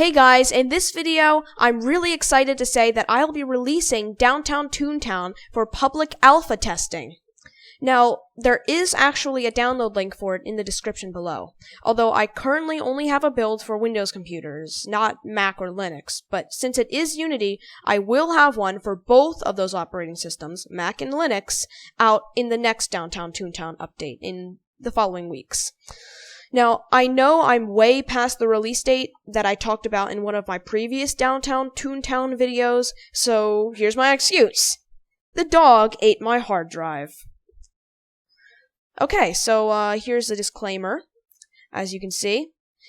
Hey guys, in this video, I'm really excited to say that I'll be releasing Downtown Toontown for public alpha testing. Now, there is actually a download link for it in the description below, although I currently only have a build for Windows computers, not Mac or Linux, but since it is Unity, I will have one for both of those operating systems, Mac and Linux, out in the next Downtown Toontown update in the following weeks. Now, I know I'm way past the release date that I talked about in one of my previous Downtown Toontown videos, so here's my excuse. The dog ate my hard drive. Okay, so here's the disclaimer. As you can see,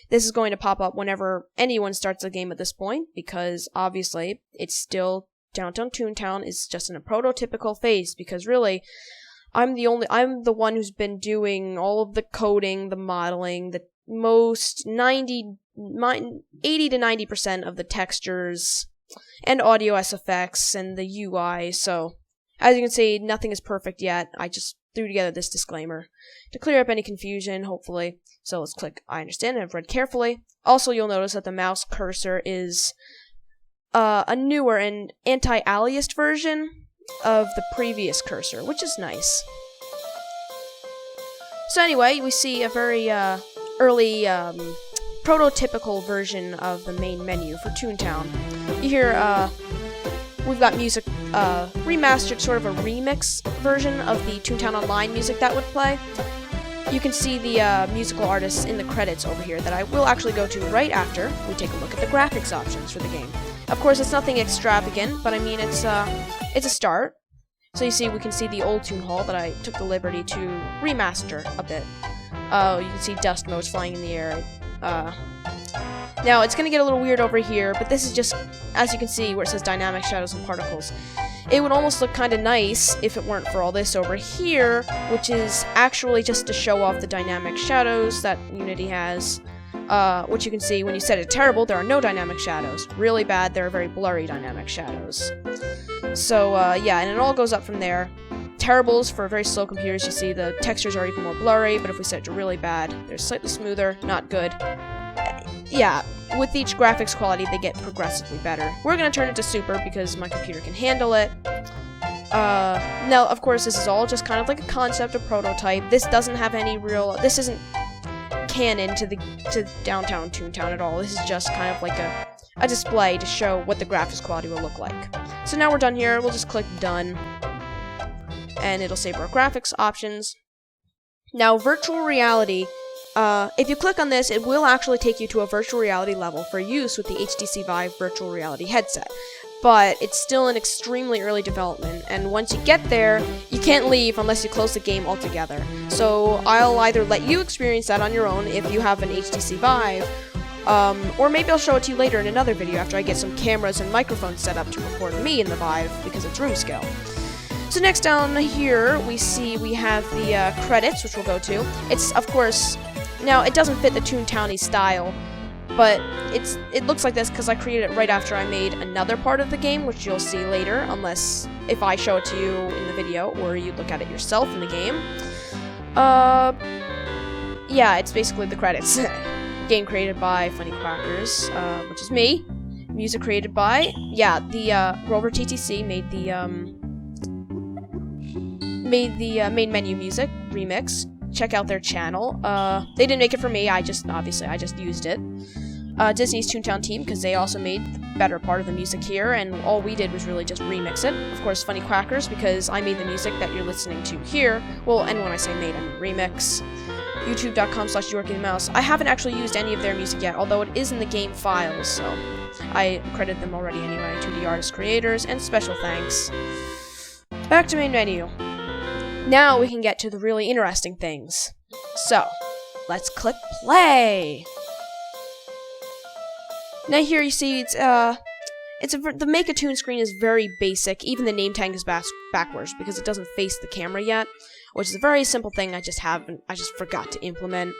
this is going to pop up whenever anyone starts a game at this point, because obviously it's still Downtown Toontown is just in a prototypical phase, because really, I'm the one who's been doing all of the coding, the modeling, the most 80 to 90% of the textures and audio SFX and the UI. So, as you can see, nothing is perfect yet. I just threw together this disclaimer to clear up any confusion, hopefully. So let's click I understand and I've read carefully. Also, you'll notice that the mouse cursor is a newer and anti-aliased version of the previous cursor, which is nice. So anyway, we see a very early prototypical version of the main menu for Toontown. You hear we've got music remastered, sort of a remix version of the Toontown Online music that would play. You can see the musical artists in the credits over here that I will actually go to right after we take a look at the graphics options for the game. Of course, it's nothing extravagant, but I mean, it's a start. So you see, we can see the old Toon Hall that I took the liberty to remaster a bit. You can see dust motes flying in the air. Now, it's going to get a little weird over here, but this is just, as you can see, where it says dynamic shadows and particles. It would almost look kind of nice if it weren't for all this over here, which is actually just to show off the dynamic shadows that Unity has. Which you can see when you set it terrible, there are no dynamic shadows. Really bad, there are very blurry dynamic shadows. So, yeah, and it all goes up from there. Terribles for very slow computers, you see the textures are even more blurry, but if we set it to really bad, they're slightly smoother, not good. Yeah, with each graphics quality, they get progressively better. We're gonna turn it to super because my computer can handle it. Now, of course, this is all just kind of like a concept, a prototype. This doesn't have any real, this isn't canon to Downtown Toontown at all. This is just kind of like a display to show what the graphics quality will look like. So now we're done here, we'll just click done, and it'll save our graphics options. Now, virtual reality, if you click on this, it will actually take you to a virtual reality level for use with the HTC Vive virtual reality headset. But it's still in extremely early development, and once you get there, you can't leave unless you close the game altogether. So I'll either let you experience that on your own if you have an HTC Vive, or maybe I'll show it to you later in another video after I get some cameras and microphones set up to record me in the Vive, because it's room scale. So next down here, we have the credits, which we'll go to. It's, of course, now it doesn't fit the Toontown-y style, but it looks like this because I created it right after I made another part of the game, which you'll see later, unless if I show it to you in the video or you look at it yourself in the game. Yeah, it's basically the credits. Game created by Funny Quackers, which is me. Music created by, yeah, the Grover TTC made the main menu music remix. Check out their channel. They didn't make it for me, I just used it. Disney's Toontown team, because they also made the better part of the music here, and all we did was really just remix it. Of course, Funny Quackers, because I made the music that you're listening to here. Well, and when I say made, I mean remix. YouTube.com/YorkieTheMouse. I haven't actually used any of their music yet, although it is in the game files, so I credit them already anyway to the artist creators, and special thanks. Back to main menu. Now we can get to the really interesting things. So, let's click play. Now here you see the Make a Toon screen is very basic. Even the name tag is backwards because it doesn't face the camera yet, which is a very simple thing I just forgot to implement.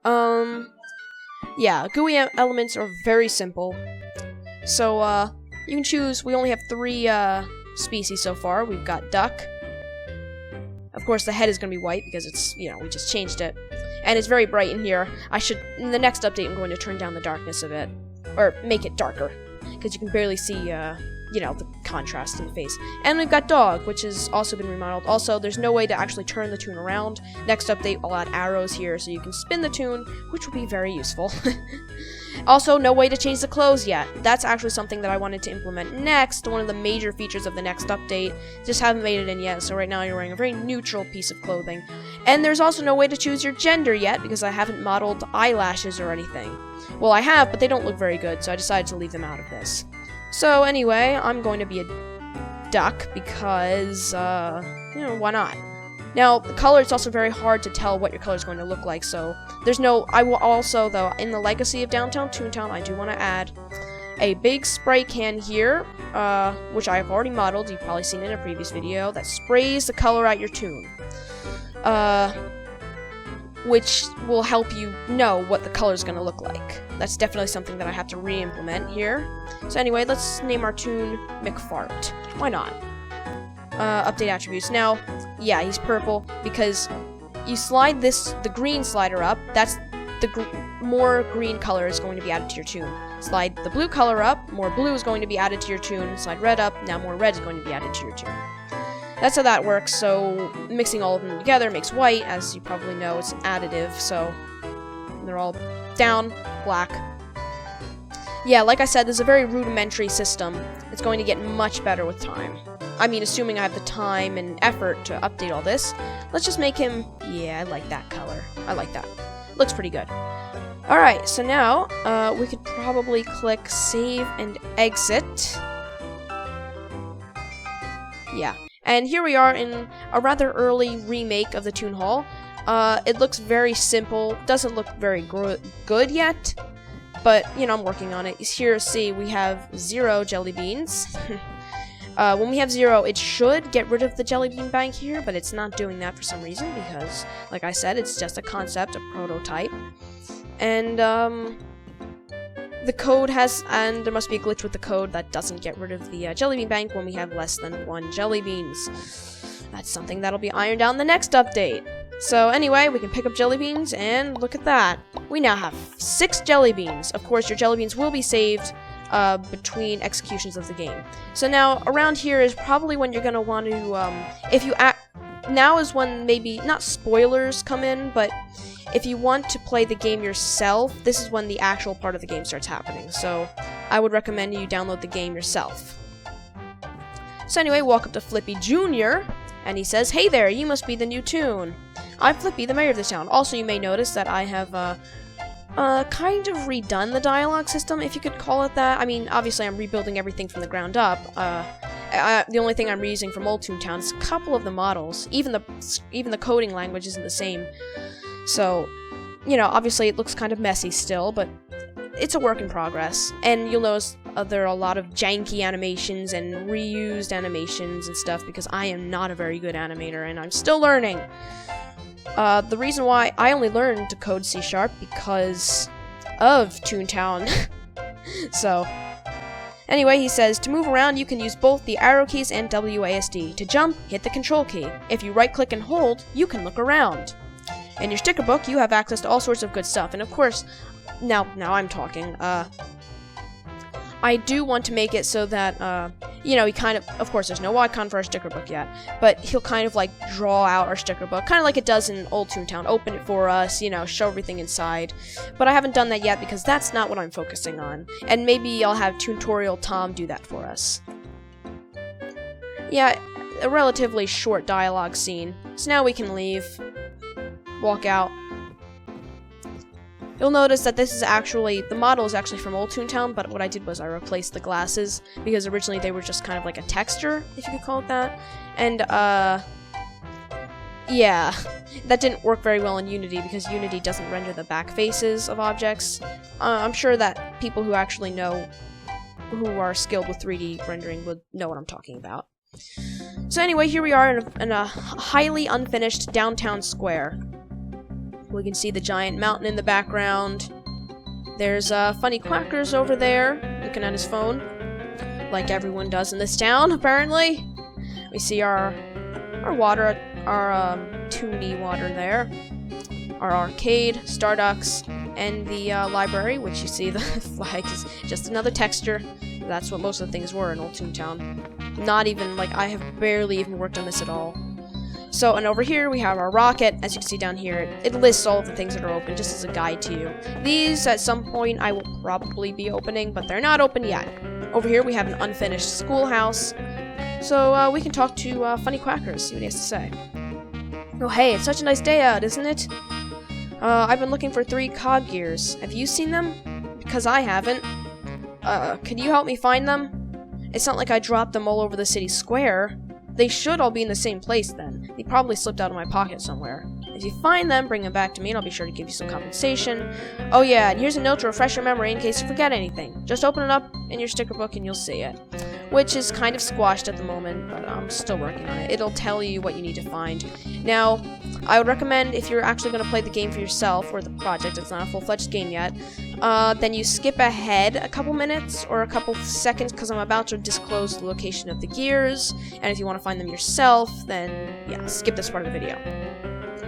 Yeah, GUI elements are very simple. So you can choose. We only have 3 species so far. We've got duck. Of course, the head is going to be white because it's, we just changed it. And it's very bright in here. In the next update, I'm going to turn down the darkness a bit. or make it darker, because you can barely see, you know, the contrast in the face. And we've got Dog, which has also been remodeled. Also, there's no way to actually turn the Toon around. Next update, I'll add arrows here so you can spin the Toon, which will be very useful. Also, no way to change the clothes yet. That's actually something that I wanted to implement next, one of the major features of the next update. Just haven't made it in yet, so right now you're wearing a very neutral piece of clothing. And there's also no way to choose your gender yet, because I haven't modeled eyelashes or anything. Well, I have, but they don't look very good, so I decided to leave them out of this. So anyway, I'm going to be a duck because, you know, why not? Now, the color, it's also very hard to tell what your color is going to look like, so there's no... I will also, though, in the Legacy of Downtown Toontown, I do want to add a big spray can here, which I have already modeled, you've probably seen in a previous video, that sprays the color at your Toon. Which will help you know what the color is going to look like. That's definitely something that I have to re-implement here. So anyway, let's name our Toon McFart. Why not? Update attributes. Now, yeah, he's purple because you slide the green slider up, that's the more green color is going to be added to your Toon. Slide the blue color up, more blue is going to be added to your Toon. Slide red up, now more red is going to be added to your Toon. That's how that works, so mixing all of them together makes white. As you probably know, it's additive, so they're all down, black. Yeah, like I said, this is a very rudimentary system. It's going to get much better with time. I mean, assuming I have the time and effort to update all this. Let's just make him... Yeah, I like that color. I like that. Looks pretty good. Alright, so now, we could probably click Save and Exit. Yeah. And here we are in a rather early remake of the Toon Hall. It looks very simple, doesn't look very good yet, but, you know, I'm working on it. Here, see, we have 0 jelly beans. When we have 0, it should get rid of the jelly bean bank here, but it's not doing that for some reason, because, like I said, it's just a concept, a prototype. And, the code has, and there must be a glitch with the code that doesn't get rid of the jelly bean bank when we have less than 1 jelly beans. That's something that'll be ironed out in the next update. So anyway, we can pick up jelly beans, and look at that. We now have 6 jelly beans. Of course, your jelly beans will be saved between executions of the game. So now, around here is probably when you're going to want to, now is when maybe, not spoilers come in, but if you want to play the game yourself, this is when the actual part of the game starts happening. So I would recommend you download the game yourself. So anyway, walk up to Flippy Jr., and he says, "Hey there, you must be the new Toon. I'm Flippy, the mayor of this town." Also, you may notice that I have kind of redone the dialogue system, if you could call it that. I mean, obviously I'm rebuilding everything from the ground up. The only thing I'm reusing from old Toontown is a couple of the models. Even the coding language isn't the same. So, you know, obviously it looks kind of messy still, but it's a work in progress. And you'll notice there are a lot of janky animations and reused animations and stuff, because I am not a very good animator and I'm still learning. The reason why I only learned to code C# because of Toontown. So, anyway, he says, to move around, you can use both the arrow keys and WASD. To jump, hit the control key. If you right-click and hold, you can look around. In your sticker book, you have access to all sorts of good stuff. And of course, now I'm talking, I do want to make it so that, you know, he kind of course, there's no icon for our sticker book yet, but he'll kind of, like, draw out our sticker book, kind of like it does in Old Toontown. Open it for us, you know, show everything inside. But I haven't done that yet because that's not what I'm focusing on. And maybe I'll have Toontorial Tom do that for us. Yeah, a relatively short dialogue scene. So now we can leave. Walk out. You'll notice that this is actually, the model is actually from Old Toontown, but what I did was I replaced the glasses, because originally they were just kind of like a texture, if you could call it that. And, yeah, that didn't work very well in Unity, because Unity doesn't render the back faces of objects. I'm sure that people who actually know, who are skilled with 3D rendering would know what I'm talking about. So anyway, here we are in a highly unfinished downtown square. We can see the giant mountain in the background. There's funny Quackers over there, looking at his phone, like everyone does in this town, apparently. We see our water, our Toonie water there. Our arcade, Starducks, and the library, which you see the flag is just another texture. That's what most of the things were in Old Toontown. Not even, like, I have barely even worked on this at all. So, and over here we have our rocket. As you can see down here, it lists all of the things that are open, just as a guide to you. These, at some point, I will probably be opening, but they're not open yet. Over here we have an unfinished schoolhouse. So, we can talk to Funny Quackers, see what he has to say. Oh hey, it's such a nice day out, isn't it? I've been looking for 3 cog gears. Have you seen them? Because I haven't. Can you help me find them? It's not like I dropped them all over the city square. They should all be in the same place then. They probably slipped out of my pocket somewhere. If you find them, bring them back to me and I'll be sure to give you some compensation. Oh yeah, and here's a note to refresh your memory in case you forget anything. Just open it up in your sticker book and you'll see it. Which is kind of squashed at the moment, but I'm still working on it. It'll tell you what you need to find. Now, I would recommend if you're actually going to play the game for yourself, or the project, it's not a full-fledged game yet, then you skip ahead a couple minutes or a couple seconds because I'm about to disclose the location of the gears, and if you want to find them yourself, then yeah, skip this part of the video.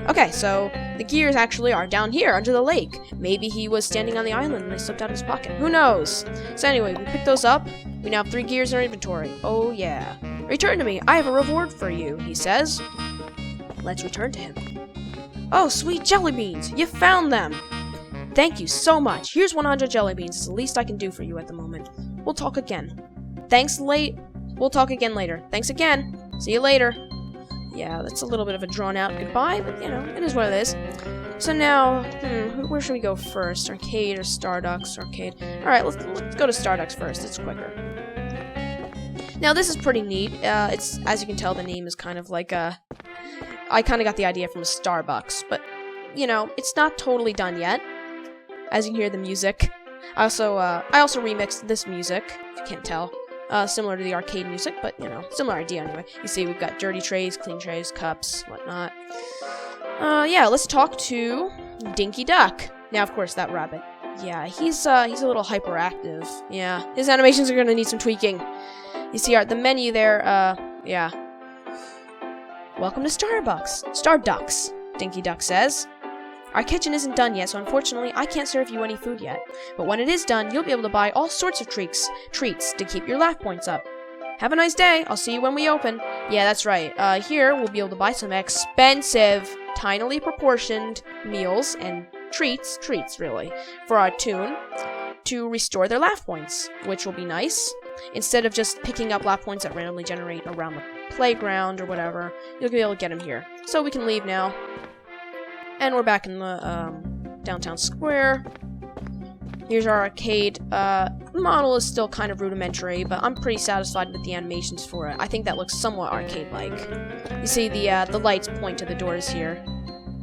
Okay, so the gears actually are down here under the lake. Maybe he was standing on the island and they slipped out of his pocket. Who knows? So anyway, we picked those up. We now have 3 gears in our inventory. Oh yeah. Return to me. I have a reward for you, he says. Let's return to him. Oh, sweet jelly beans. You found them. Thank you so much. Here's 100 jelly beans. It's the least I can do for you at the moment. We'll talk again. We'll talk again later. Thanks again. See you later. Yeah, that's a little bit of a drawn-out goodbye, but, you know, it is what it is. So now, where should we go first? Arcade or Starducks? Arcade. Alright, let's go to Starducks first. It's quicker. Now, this is pretty neat. It's, as you can tell, the name is kind of like a... I kind of got the idea from a Starbucks, but, you know, it's not totally done yet. As you can hear the music. I also remixed this music, if you can't tell. Similar to the arcade music, but, you know, similar idea anyway. You see, we've got dirty trays, clean trays, cups, whatnot. Yeah, let's talk to Dinky Duck. Now, of course, that rabbit. Yeah, he's a little hyperactive. Yeah, his animations are gonna need some tweaking. You see, the menu there, yeah. Welcome to Starducks, Dinky Duck says. Our kitchen isn't done yet, so unfortunately, I can't serve you any food yet. But when it is done, you'll be able to buy all sorts of treats to keep your laugh points up. Have a nice day. I'll see you when we open. Yeah, that's right. Here, we'll be able to buy some expensive, tinily proportioned meals and treats really, for our Toon to restore their laugh points, which will be nice. Instead of just picking up laugh points that randomly generate around the playground or whatever, you'll be able to get them here. So we can leave now. And we're back in the downtown square. Here's our arcade. The model is still kind of rudimentary, but I'm pretty satisfied with the animations for it. I think that looks somewhat arcade-like. You see the lights point to the doors here,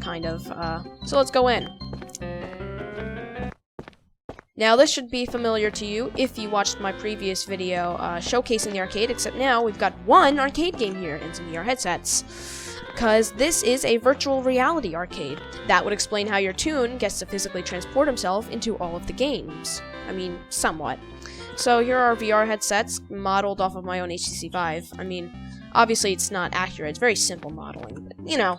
kind of. So let's go in. Now this should be familiar to you if you watched my previous video showcasing the arcade, except now we've got one arcade game here in some VR headsets. Because this is a virtual reality arcade. That would explain how your Toon gets to physically transport himself into all of the games. I mean, somewhat. So here are VR headsets modeled off of my own HTC Vive. I mean, obviously it's not accurate. It's very simple modeling, but, you know.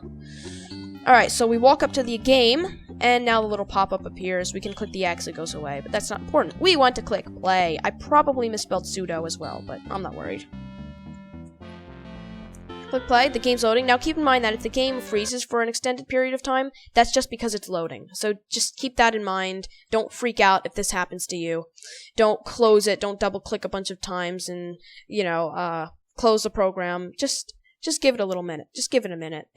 Alright, so we walk up to the game, and now the little pop-up appears. We can click the X, it goes away, but that's not important. We want to click play. I probably misspelled sudo as well, but I'm not worried. Click play, the game's loading. Now keep in mind that if the game freezes for an extended period of time, that's just because it's loading. So just keep that in mind. Don't freak out if this happens to you. Don't close it, don't double click a bunch of times and, you know, close the program. Just give it a little minute. Just give it a minute.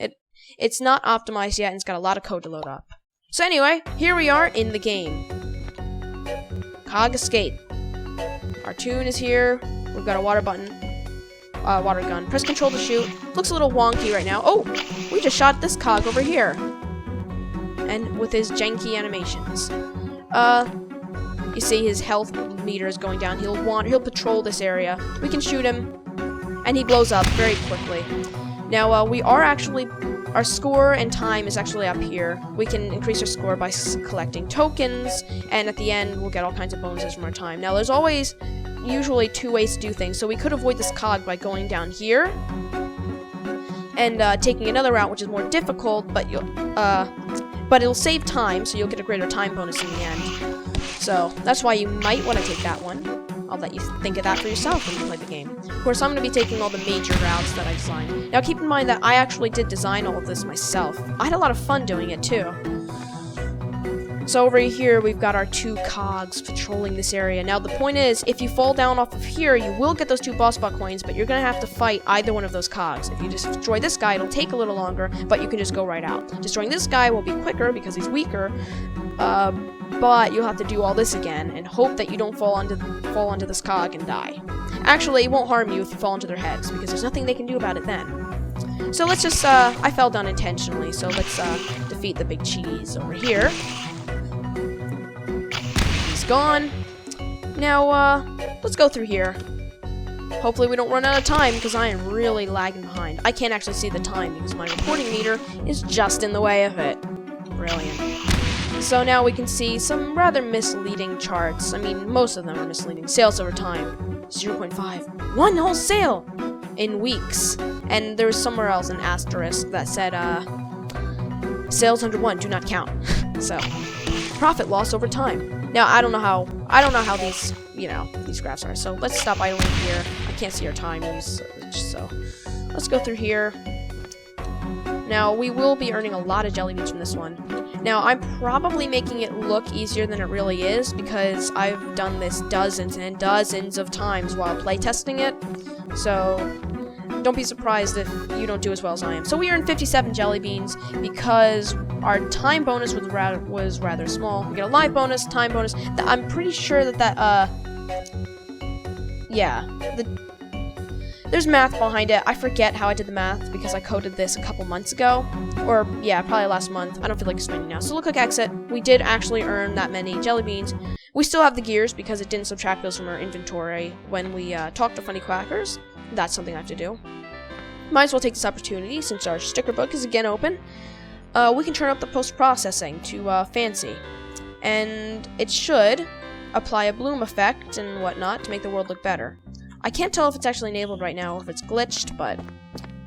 It's not optimized yet and it's got a lot of code to load up. So anyway, here we are in the game. Cog Escape. Our Toon is here. We've got a water button. Water gun. Press control to shoot. Looks a little wonky right now. Oh! We just shot this cog over here. And with his janky animations. You see his health meter is going down. He'll patrol this area. We can shoot him. And he blows up very quickly. Now, we are actually... Our score and time is actually up here. We can increase our score by collecting tokens. And at the end, we'll get all kinds of bonuses from our time. Now, there's always... usually 2 ways to do things, so we could avoid this cog by going down here and taking another route which is more difficult, but but it'll save time, so you'll get a greater time bonus in the end. So that's why you might want to take that one. I'll let you think of that for yourself when you play the game. Of course, I'm going to be taking all the major routes that I designed. Now, keep in mind that I actually did design all of this myself. I had a lot of fun doing it, too. So over here, we've got our 2 cogs patrolling this area. Now, the point is, if you fall down off of here, you will get those 2 boss bot coins, but you're going to have to fight either one of those cogs. If you just destroy this guy, it'll take a little longer, but you can just go right out. Destroying this guy will be quicker because he's weaker, but you'll have to do all this again and hope that you don't fall onto this cog and die. Actually, it won't harm you if you fall into their heads, because there's nothing they can do about it then. So let's just, I fell down intentionally, so let's defeat the big cheese over here. He's gone. Now, let's go through here. Hopefully we don't run out of time, because I am really lagging behind. I can't actually see the time, because my recording meter is just in the way of it. Brilliant. So now we can see some rather misleading charts. I mean, most of them are misleading. Sales over time, 0.5. 1 whole sale in weeks. And there was somewhere else an asterisk that said, sales under 1 do not count. So, profit loss over time. Now, I don't know how these, these graphs are. So let's stop idling here. I can't see our timings, so let's go through here. Now, we will be earning a lot of jelly beans from this one. Now, I'm probably making it look easier than it really is, because I've done this dozens and dozens of times while playtesting it. So, don't be surprised if you don't do as well as I am. So we earned 57 jelly beans because our time bonus was rather small. We get a life bonus, time bonus. I'm pretty sure there's math behind it. I forget how I did the math because I coded this a couple months ago. Or, yeah, probably last month. I don't feel like explaining now. So look, click exit. We did actually earn that many jelly beans. We still have the gears because it didn't subtract those from our inventory when we talked to funny Quackers. That's something I have to do. Might as well take this opportunity since our sticker book is again open. We can turn up the post-processing to fancy. And it should apply a bloom effect and whatnot to make the world look better. I can't tell if it's actually enabled right now or if it's glitched, but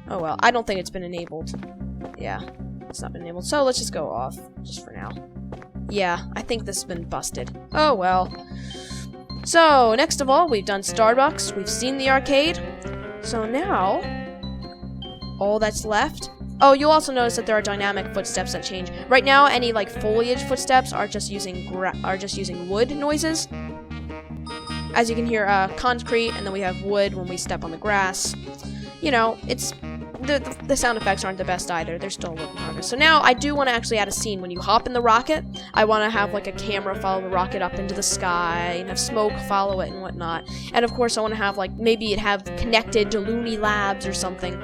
oh well. I don't think it's been enabled. Yeah, it's not been enabled. So let's just go off, just for now. Yeah, I think this has been busted. Oh well. So, next of all, we've done Starbucks, we've seen the arcade. So now, all that's left... Oh, you'll also notice that there are dynamic footsteps that change. Right now, any, foliage footsteps are just using wood noises. As you can hear, concrete, and then we have wood when we step on the grass. You know, it's... The sound effects aren't the best either. They're still a work in progress. So now, I do want to actually add a scene. When you hop in the rocket, I want to have, a camera follow the rocket up into the sky, and have smoke follow it and whatnot. And, of course, I want to have, maybe it have connected to Looney Labs or something.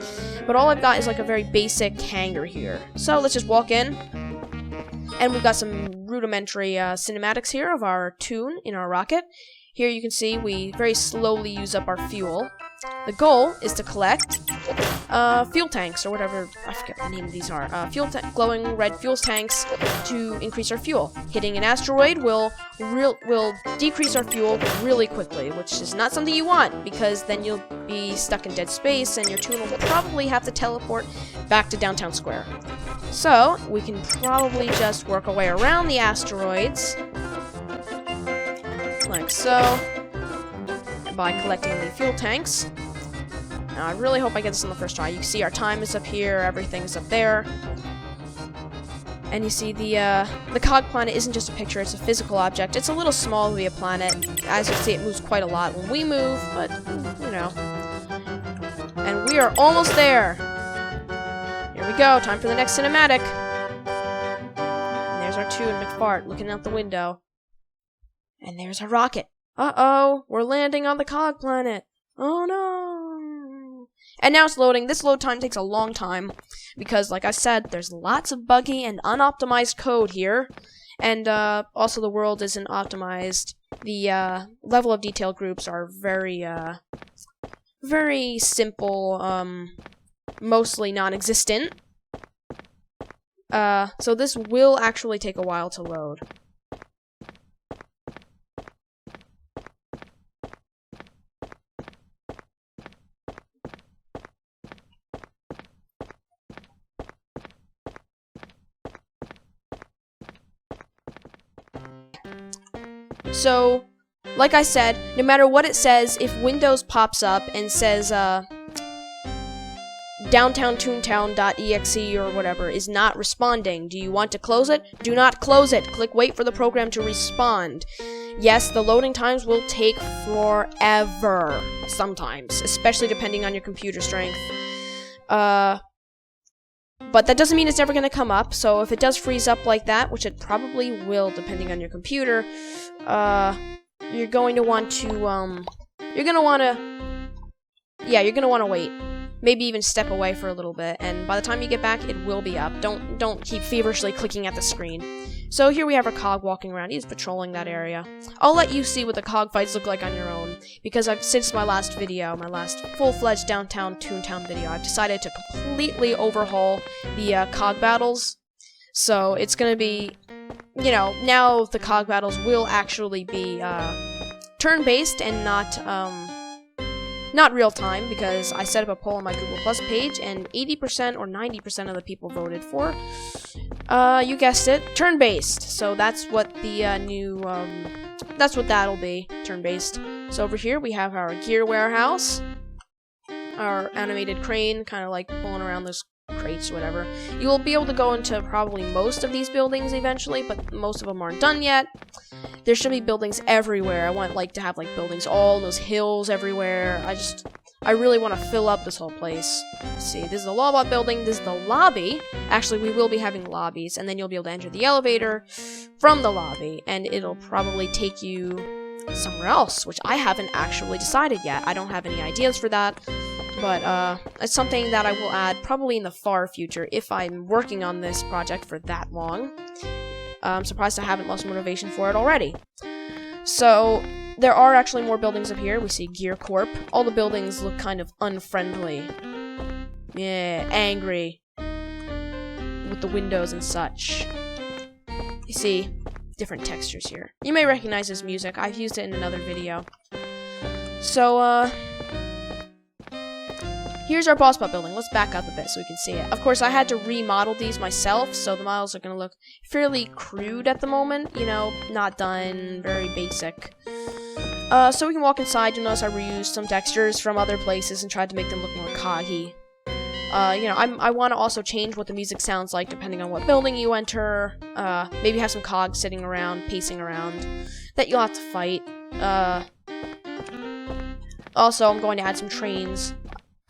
But all I've got is, a very basic hangar here. So, let's just walk in. And we've got some rudimentary cinematics here of our tune in our rocket. Here you can see we very slowly use up our fuel. The goal is to collect fuel tanks, or whatever, I forget what the name of these are. Glowing red fuel tanks to increase our fuel. Hitting an asteroid will decrease our fuel really quickly, which is not something you want, because then you'll be stuck in dead space, and your tune will probably have to teleport back to Downtown Square. So, we can probably just work our way around the asteroids, like so, by collecting the fuel tanks. Now, I really hope I get this on the first try. You can see our time is up here, everything is up there. And you see the cog planet isn't just a picture, it's a physical object. It's a little small to be a planet. As you can see, it moves quite a lot when we move, but, you know. And we are almost there. Here we go, time for the next cinematic. And there's our Toon McFart looking out the window. And there's our rocket. Uh-oh, we're landing on the cog planet. Oh no. And now it's loading. This load time takes a long time because, like I said, there's lots of buggy and unoptimized code here. And also the world isn't optimized. The level of detail groups are very simple, mostly non-existent. So this will actually take a while to load. So, like I said, no matter what it says, if Windows pops up and says, downtown toontown.exe or whatever is not responding, do you want to close it? Do not close it. Click wait for the program to respond. Yes, the loading times will take forever, sometimes, especially depending on your computer strength. But that doesn't mean it's never going to come up, so if it does freeze up like that, which it probably will depending on your computer, you're going to want to, you're going to want to wait. Maybe even step away for a little bit, and by the time you get back, it will be up. Don't keep feverishly clicking at the screen. So here we have our cog walking around. He's patrolling that area. I'll let you see what the cog fights look like on your own, because since my last video, my last full-fledged downtown Toontown video, I've decided to completely overhaul the cog battles. So it's gonna be, you know, now the cog battles will actually be turn-based and not real time, because I set up a poll on my Google Plus page, and 80% or 90% of the people voted for, you guessed it, turn-based. So that's what the that's what that'll be, turn-based. So over here we have our gear warehouse, our animated crane, kind of like pulling around those crates or whatever. You will be able to go into probably most of these buildings eventually, but most of them aren't done yet. There should be buildings everywhere. I want to have like buildings all in those hills everywhere. I really want to fill up this whole place. Let's see, this is the Lawbot building, this is the lobby. Actually, we will be having lobbies, and then you'll be able to enter the elevator from the lobby, and it'll probably take you somewhere else, which I haven't actually decided yet. I don't have any ideas for that. But, it's something that I will add probably in the far future if I'm working on this project for that long. I'm surprised I haven't lost motivation for it already. So, there are actually more buildings up here. We see Gear Corp. All the buildings look kind of unfriendly. Yeah, angry. With the windows and such. You see, different textures here. You may recognize this music. I've used it in another video. So, here's our boss bot building. Let's back up a bit so we can see it. Of course, I had to remodel these myself, so the models are going to look fairly crude at the moment. You know, not done, very basic. So we can walk inside. You'll notice I reused some textures from other places and tried to make them look more coggy. You know, I want to also change what the music sounds like depending on what building you enter. Maybe have some cogs sitting around, pacing around, that you'll have to fight. Also, I'm going to add some trains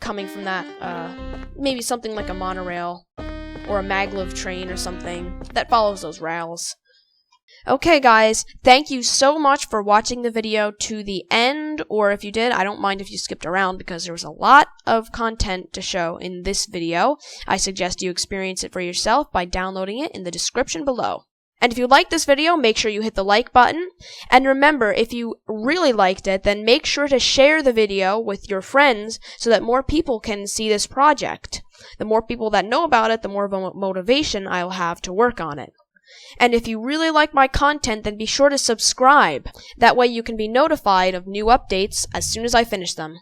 coming from that, maybe something like a monorail or a maglev train or something that follows those rails. Okay guys, thank you so much for watching the video to the end, or if you did, I don't mind if you skipped around because there was a lot of content to show in this video. I suggest you experience it for yourself by downloading it in the description below. And if you liked this video, make sure you hit the like button. And remember, if you really liked it, then make sure to share the video with your friends so that more people can see this project. The more people that know about it, the more of a motivation I'll have to work on it. And if you really like my content, then be sure to subscribe. That way you can be notified of new updates as soon as I finish them.